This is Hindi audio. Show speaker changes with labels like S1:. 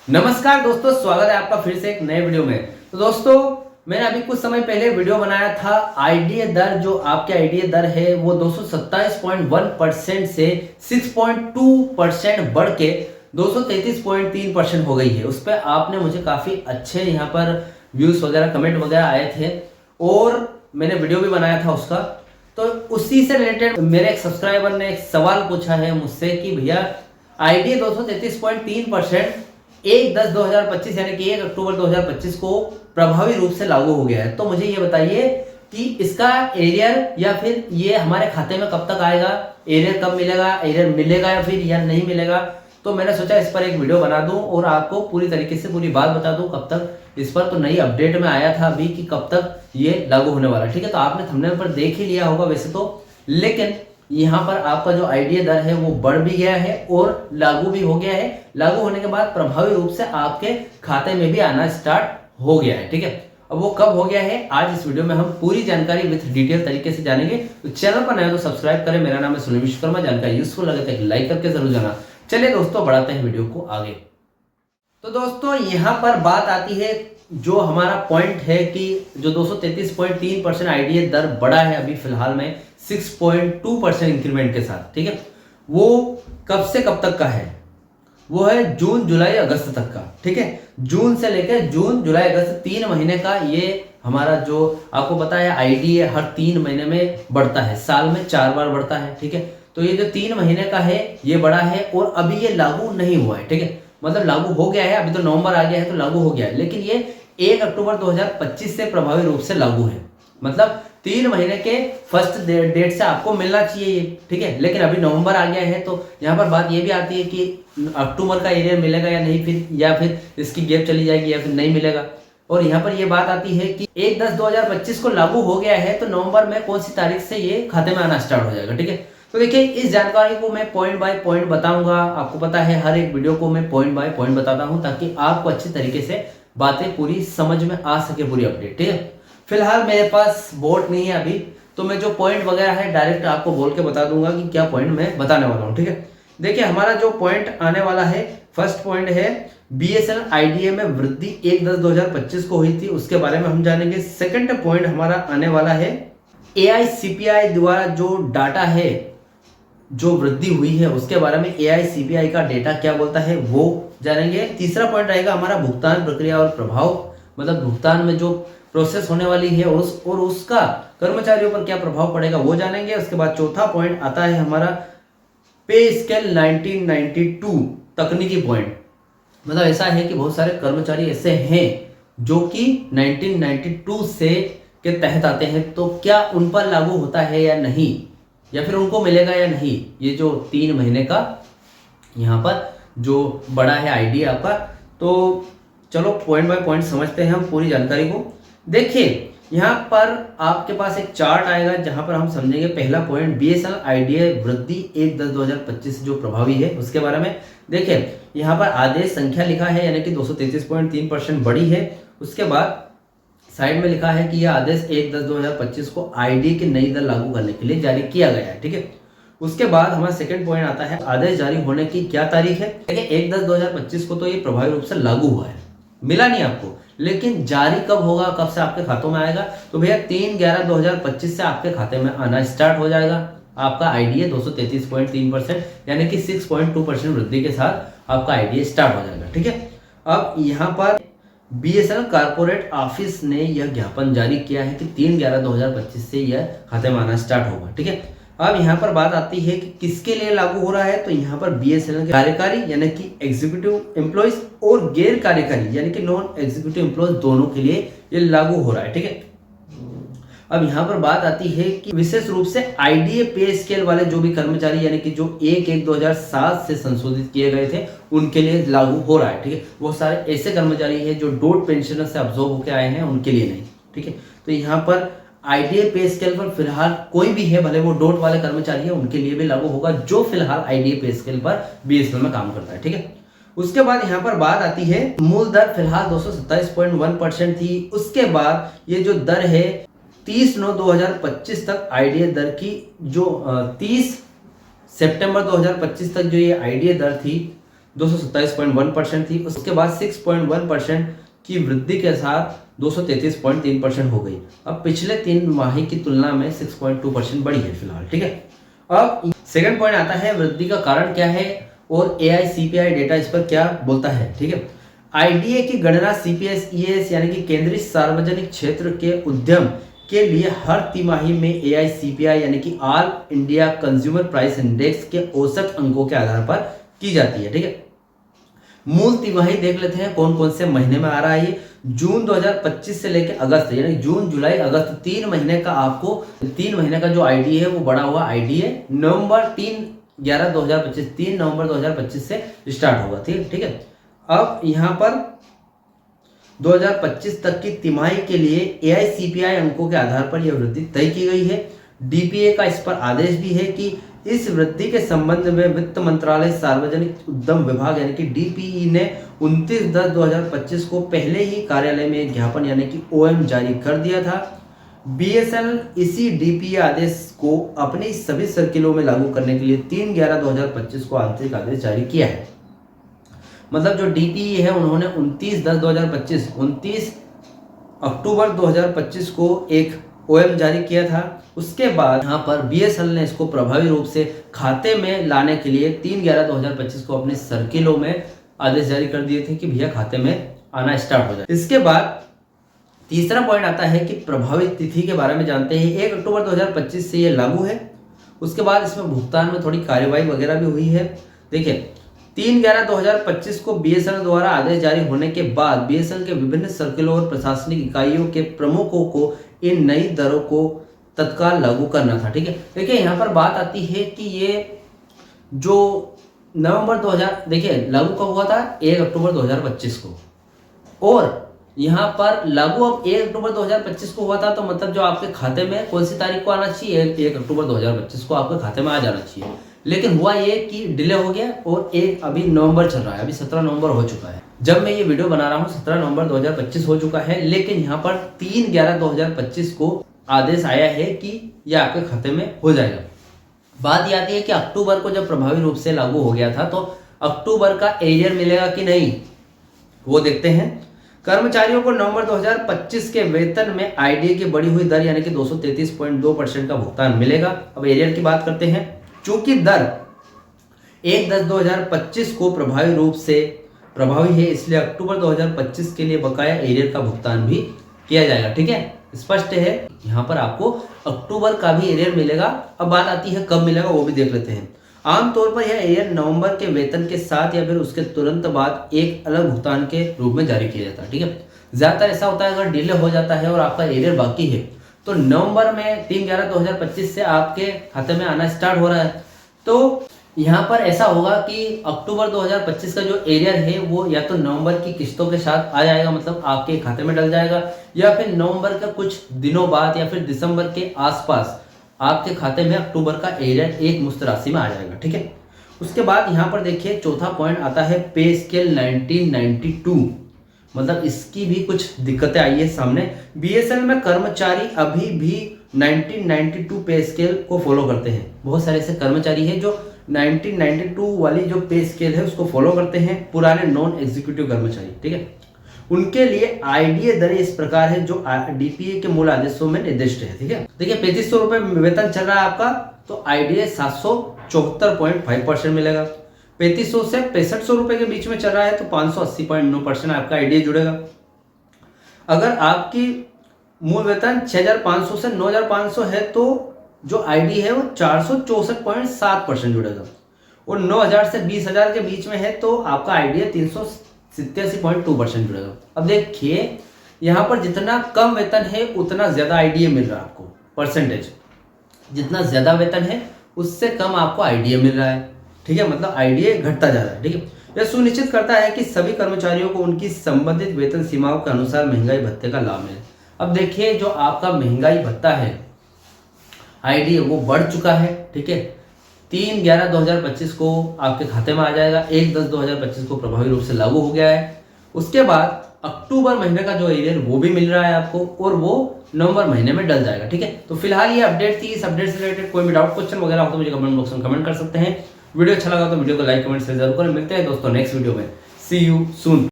S1: नमस्कार दोस्तों, स्वागत है आपका फिर से एक नए वीडियो में। तो दोस्तों, मैंने अभी कुछ समय पहले वीडियो बनाया था। आईडीए दर जो आपके आईडीए दर है वो 227.1% से 6.2% बढ़ के 233.3% हो गई है। उस पर आपने मुझे काफ़ी अच्छे यहाँ पर व्यूज़ वगैरह कमेंट वगैरह आए थे और मैंने वीडियो भी बनाया था उसका। तो उसी से रिलेटेड मेरे एक सब्सक्राइबर ने एक सवाल पूछा है मुझसे कि भैया आईडीए 233.3% 1/10/2025 यानी कि 1 अक्टूबर 2025 को प्रभावी रूप से लागू हो गया है। तो मुझे ये बताइए कि इसका एरियर या फिर ये हमारे खाते में कब तक आएगा, एरियर कब मिलेगा, एरियर मिलेगा या फिर या नहीं मिलेगा। तो मैंने सोचा इस पर एक वीडियो बना दूं और आपको पूरी तरीके से पूरी बात बता दूं कब तक इस पर। तो नई अपडेट में आया था अभी कि कब तक ये लागू होने वाला है। ठीक है, तो आपने थंबनेल पर देख ही लिया होगा वैसे तो, लेकिन यहाँ पर आपका जो आईडीए दर है वो बढ़ भी गया है और लागू भी हो गया है। लागू होने के बाद प्रभावी रूप से आपके खाते में भी आना स्टार्ट हो गया है। ठीक है, अब वो कब हो गया है आज इस वीडियो में हम पूरी जानकारी विथ डिटेल तरीके से जानेंगे। तो चैनल पर नए तो सब्सक्राइब करें। मेरा नाम है सुनील विश्वकर्मा। जानकारी यूजफुल लगे तो एक लाइक करके जरूर जाना। चलिए दोस्तों, बढ़ाते हैं वीडियो को आगे। तो दोस्तों, यहाँ पर बात आती है जो हमारा पॉइंट है कि जो 233.3% आईडीए दर बढ़ा है अभी फिलहाल में 6.2% इंक्रीमेंट के साथ। ठीक है, वो कब से कब तक का है? वो है जून जुलाई अगस्त तक का। ठीक है, जून से लेकर जून जुलाई अगस्त 3 महीने का ये हमारा जो आपको पता है आईडीए हर 3 महीने में बढ़ता है, साल में 4 बार बढ़ता है। ठीक है, तो ये जो 3 महीने का है ये बढ़ा है और अभी ये लागू नहीं हुआ है। ठीक है, मतलब लागू हो गया है, अभी तो नवंबर आ गया है तो लागू हो गया है, लेकिन ये 1 अक्टूबर 2025 से प्रभावी रूप से लागू है। मतलब 3 महीने के फर्स्ट डेट से आपको मिलना चाहिए ये। ठीक है, लेकिन अभी नवंबर आ गया है तो यहाँ पर बात ये भी आती है कि अक्टूबर का एरियर मिलेगा या नहीं, फिर या फिर इसकी गैप चली जाएगी या फिर नहीं मिलेगा। और यहाँ पर ये बात आती है कि 1/10/2025 को लागू हो गया है तो नवंबर में कौन सी तारीख से ये खाते में आना स्टार्ट हो जाएगा। ठीक है, तो देखिए इस जानकारी को मैं पॉइंट बाय पॉइंट बताऊंगा। आपको पता है हर एक वीडियो को मैं पॉइंट बाय पॉइंट बताता हूं ताकि आपको अच्छी तरीके से बातें पूरी समझ में आ सके, पूरी अपडेट। ठीक है, फिलहाल मेरे पास बोर्ड नहीं है अभी, तो मैं जो पॉइंट वगैरह है डायरेक्ट आपको बोल के बता दूंगा कि क्या पॉइंट मैं बताने वाला हूँ। ठीक है, देखिए हमारा जो पॉइंट आने वाला है, फर्स्ट पॉइंट है बीएसएनएल आईडीए में वृद्धि 1/10/2025 को हुई थी, उसके बारे में हम जानेंगे। सेकंड पॉइंट हमारा आने वाला है एआईसीपीआई द्वारा जो डाटा है, जो वृद्धि हुई है उसके बारे में एआईसीपीआई का डेटा क्या बोलता है वो जानेंगे। तीसरा पॉइंट रहेगा हमारा भुगतान प्रक्रिया और प्रभाव, मतलब भुगतान में जो प्रोसेस होने वाली है और उसका कर्मचारियों पर क्या प्रभाव पड़ेगा वो जानेंगे। उसके बाद चौथा पॉइंट आता है हमारा पे स्केल 1992 तकनीकी पॉइंट। मतलब ऐसा है कि बहुत सारे कर्मचारी ऐसे हैं जो कि 1992 से के तहत आते हैं, तो क्या उन पर लागू होता है या नहीं, या फिर उनको मिलेगा या नहीं ये जो 3 महीने का यहाँ पर जो बड़ा है आईडिया आपका। तो चलो पॉइंट बाय पॉइंट समझते हैं हम पूरी जानकारी को। देखिए यहाँ पर आपके पास एक चार्ट आएगा जहां पर हम समझेंगे पहला पॉइंट बीएसएनएल आईडीए वृद्धि 1/10/2025 जो प्रभावी है उसके बारे में। देखिए यहाँ पर आदेश संख्या लिखा है यानी कि 233.3% बढ़ी है। उसके बाद साइड में लिखा है कि यह आदेश 1/10/2025 को आईडी की नई दर लागू करने के लिए जारी किया गया है। ठीक है, उसके बाद हमारा सेकंड पॉइंट आता है आदेश जारी होने की क्या तारीख है। देखिए 1/10/2025 को तो ये प्रभावी रूप से लागू हुआ है, मिला नहीं आपको, लेकिन जारी कब होगा, कब से आपके खातों में आएगा, तो भैया 3/11/2025 से आपके खाते में आना स्टार्ट हो जाएगा आपका आईडीए 233.3% यानी कि 6.2% वृद्धि के साथ आपका आईडीए स्टार्ट हो जाएगा। ठीक है, अब यहाँ पर बीएसएनएल कॉर्पोरेट ऑफिस ने यह ज्ञापन जारी किया है कि 3/11/2025 से यह खाते में आना स्टार्ट होगा। ठीक है, अब यहाँ पर बात आती है कि किसके लिए लागू हो रहा है, तो यहाँ पर बीएसएनएल के कार्यकारी यानी कि एग्जीक्यूटिव एम्प्लॉइज और गैर कार्यकारी यानी कि नॉन एग्जीक्यूटिव एम्प्लॉइज दोनों के लिए ये लागू हो रहा है। ठीक है, अब यहाँ पर बात आती है कि विशेष रूप से आईडीए पे स्केल वाले जो भी कर्मचारी यानी कि जो 1/1/2007 से संशोधित किए गए थे उनके लिए लागू हो रहा है। ठीक है, वो सारे ऐसे कर्मचारी हैं जो डोट पेंशनर से अब्जॉर्ब होकर आए हैं उनके लिए नहीं। ठीक है, तो यहाँ पर आईडीए पे स्केल पर फिलहाल कोई भी है, भले वो डोट वाले कर्मचारी है, उनके लिए भी लागू होगा जो फिलहाल आईडीए पे स्केल पर बीएसएनएल में काम करता है। ठीक है, उसके बाद यहाँ पर बात आती है मूल दर फिलहाल 227.1% थी। उसके बाद ये जो दर है 30/9/2025 तक आईडीए दर की जो 30 सितंबर 2025 तक जो ये आईडीए दर थी 227.1% थी, उसके बाद 6.1% की वृद्धि के साथ 233.3% हो गई। अब पिछले 3 माही की तुलना में 6.2% बढ़ी है फिलहाल, ठीक है। अब सेकंड पॉइंट आता है वृद्धि का कारण क्या है और AICPI डेटा इस पर क्या बोलता है, ठीक है। IDA की गणना CPS-ES यानी कि केंद्रीय सार्वजनिक क्षेत्र के उद्यम के लिए हर तिमाही में AICPI यानी कि all India consumer price index के औसत अंकों के आधार पर की जाती है, ठीक है। मूल तिमाही देख लेते हैं कौन कौन से महीने में आ रहा है ये। जून 2025 से लेकर अगस्त यानी जून जुलाई अगस्त 3 महीने का आपको 3 महीने का जो आईडी है वो बढ़ा हुआ आईडी है। नवंबर 3 नवंबर 2025 से स्टार्ट होगा, ठीक है। अब यहाँ पर 2025 तक की तिमाही के लिए AICPI अंकों के आधार पर यह वृद्धि तय की गई है। DPA का इस पर आदेश भी है कि इस वृद्धि के संबंध में वित्त मंत्रालय सार्वजनिक उद्यम विभाग यानी कि DPE ने 29/10/2025 को पहले ही कार्यालय में एक ज्ञापन यानी कि OM जारी कर दिया था। BSNL इसी DPA आदेश को अपनी सभी सर्किलों में लागू करने के लिए 3/11/2025 को आंतरिक आदेश जारी किया है। मतलब जो DPE है उन्होंने 29 अक्टूबर 2025 को एक OM जारी किया था। उसके बाद यहाँ पर BSNL ने इसको प्रभावी रूप से खाते में लाने के लिए 3/11/2025 को अपने सर्किलों में आदेश जारी कर दिए थे कि भैया खाते में आना स्टार्ट हो जाए। इसके बाद तीसरा पॉइंट आता है कि प्रभावित तिथि के बारे में जानते हैं। 1 अक्टूबर 2025 से ये लागू है। उसके बाद इसमें भुगतान में थोड़ी कार्यवाही वगैरह भी हुई है। देखिए 3/11/2025 को BSNL द्वारा आदेश जारी होने के बाद BSNL के विभिन्न सर्किलों और प्रशासनिक इकाइयों के प्रमुखों को इन नई दरों को तत्काल लागू करना था, ठीक है। देखिए यहाँ पर बात आती है कि ये जो नवंबर 2000 देखिए लागू कब हुआ था 1 अक्टूबर 2025 को, और यहाँ पर लागू अब 1 अक्टूबर 2025 को हुआ था, तो मतलब जो आपके खाते में कौन सी तारीख को आना चाहिए 1 अक्टूबर 2025 को आपके खाते में आ जाना चाहिए। लेकिन हुआ ये कि डिले हो गया और एक अभी नवंबर चल रहा है, अभी 17 नवंबर हो चुका है जब मैं ये वीडियो बना रहा हूँ। 17 नवंबर 2025 हो चुका है, लेकिन यहाँ पर 3/11/2025 को आदेश आया है कि यह आपके खाते में हो जाएगा। बात ये आती है कि अक्टूबर को जब प्रभावी रूप से लागू हो गया था तो अक्टूबर का एरियर मिलेगा कि नहीं वो देखते हैं। कर्मचारियों को नवंबर 2025 के वेतन में IDA की बढ़ी हुई दर यानी कि 233.2% का भुगतान मिलेगा। अब एरियर की बात करते हैं। चूंकि दर 1/10/2025 को प्रभावी रूप से प्रभावी है, इसलिए अक्टूबर 2025 के लिए बकाया एरियर का भुगतान भी किया जाएगा, ठीक है। स्पष्ट है यहाँ पर आपको अक्टूबर का भी एरियर मिलेगा। अब बात आती है कब मिलेगा वो भी देख लेते हैं। आमतौर पर यह एरियर नवंबर के वेतन के साथ या फिर उसके तुरंत बाद एक अलग भुगतान के रूप में जारी किया जाता है, ठीक है। ज्यादातर ऐसा होता है अगर डिले हो जाता है और आपका एरियर बाकी है तो नवंबर में 3/11/2025 से आपके खाते में आना स्टार्ट हो रहा है, तो यहाँ पर ऐसा होगा कि अक्टूबर 2025 का जो एरियर है वो या तो नवंबर की किस्तों के साथ आ जाएगा, मतलब आपके खाते में डल जाएगा, या फिर नवंबर का कुछ दिनों बाद या फिर दिसंबर के आसपास आपके खाते में अक्टूबर का एरियर एक मुश्त राशि में आ जाएगा, ठीक है। उसके बाद यहाँ पर देखिए चौथा पॉइंट आता है पे स्केल 1992, मतलब इसकी भी कुछ दिक्कतें आई है सामने। BSNL में कर्मचारी अभी भी 1992 पे स्केल को फॉलो करते हैं। बहुत सारे ऐसे कर्मचारी हैं जो 1992 वाली जो पे स्केल है उसको फॉलो करते हैं, पुराने नॉन एग्जीक्यूटिव कर्मचारी, ठीक है। उनके लिए IDA दरें इस प्रकार है जो DPA के मूल आदेशों में निर्दिष्ट है, ठीक है। देखिए 3500 रुपए वेतन चल रहा है आपका, तो IDA 774.5% मिलेगा। 3500 से 6500 रुपए के बीच में चल रहा है तो 580.9% आपका IDA जुड़ेगा। अगर आपकी मूल वेतन 6500 से 9500 है तो जो ID है वो 464.7% जुड़ेगा, और 9000 से 20000 के बीच में है तो आपका IDA 387.2% जुड़ेगा। अब देखिए यहाँ पर जितना कम वेतन है उतना ज्यादा IDA मिल रहा है आपको, परसेंटेज जितना ज्यादा वेतन है उससे कम आपको IDA मिल रहा है, ठीक है। मतलब IDA घटता जा रहा है, ठीक है। यह सुनिश्चित करता है कि सभी कर्मचारियों को उनकी संबंधित वेतन सीमाओं के अनुसार महंगाई भत्ते का लाभ मिले। अब देखिए जो आपका महंगाई भत्ता है IDA वो बढ़ चुका है, ठीक है। 3/11/2025 को आपके खाते में आ जाएगा, 1/10/2025 को प्रभावी रूप से लागू हो गया है। उसके बाद अक्टूबर महीने का जो एरियर वो भी मिल रहा है आपको, और वो नवंबर महीने में डल जाएगा, ठीक है। तो फिलहाल ये अपडेट थी। इस अपडेट से रिलेटेड कोई भी डाउट क्वेश्चन वगैरह हो तो मुझे कमेंट बॉक्स में कमेंट कर सकते हैं। वीडियो अच्छा लगा तो वीडियो को लाइक कमेंट शेयर जरूर करें। मिलते हैं दोस्तों नेक्स्ट वीडियो में। सी यू सून।